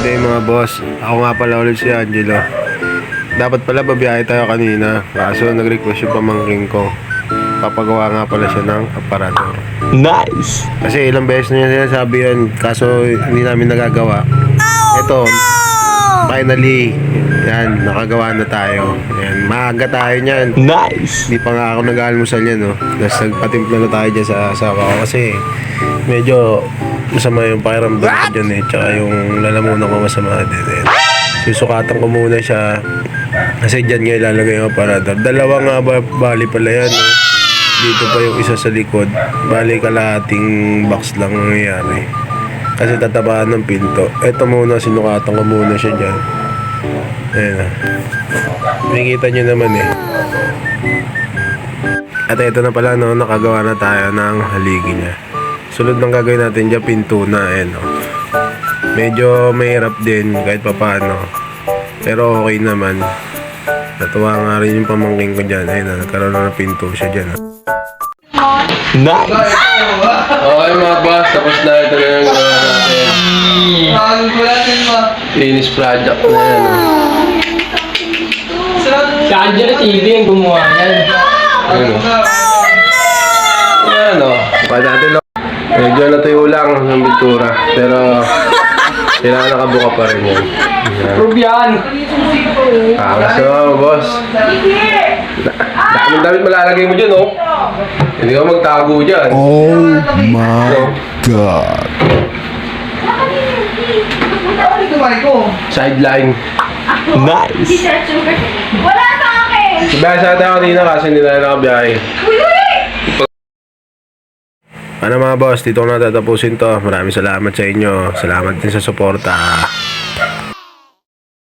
day mga boss. Ako nga pala ulit si Angelo. Dapat pala babiyahe tayo kanina. Kaso nag-request yung pamangking ko. Papagawa nga pala siya ng aparador. Nice! Kasi ilang beses na yan sinasabi yan. Kaso hindi namin nagagawa. Ito, finally, yan, nakagawa na tayo. Yan, maaga tayo niyan. Nice! Hindi pa nga ako nag-almusal yan, no? Tapos nagpatimpla na tayo dyan sa asawa ko. Kasi medyo masama yung pakiramdam ko dyan eh. Tsaka yung lalamunan ko masama din eh. Susukatan ko muna siya. Kasi dyan nga ilalagay yung aparador. Dalawa nga bali pala yan, no? Dito pa yung isa sa likod. Bali kalahating box lang nangyayari. Kasi tatabaan ng pinto. Ito muna, sinukatan ko muna siya dyan. Ayan na. Makikita nyo naman eh. At ito na pala, no, nakagawa na tayo ng haligi niya. Sunod ng gagawin natin dyan, pinto na. Ayan, no. Medyo mahirap din kahit papaano. Pero okay naman. Natuwa nga rin yung pamangking ko dyan. Ayun na, nagkaroon na ng pinto siya dyan. Nice! Okay mga boss, tapos na ito na yung gawa natin. Finish project na yan. Si Angelo TV yung gumawa yan. Ayun o. Ayan o. Baka natin lang. Medyo natuyo lang ng bitura. Pero kailangan nakabuka pa rin yan. Prove yan. Kakas na mga boss. Daming damit malalagay mo dyan o. Hindi ka magtago dyan. Oh my God! Sideline. Nice! Wala sa akin! Sabihan sa atin kanina kasi hindi na nakabiyahe. Ano mga boss, dito ko na tatapusin to. Maraming salamat sa inyo. Salamat din sa suporta.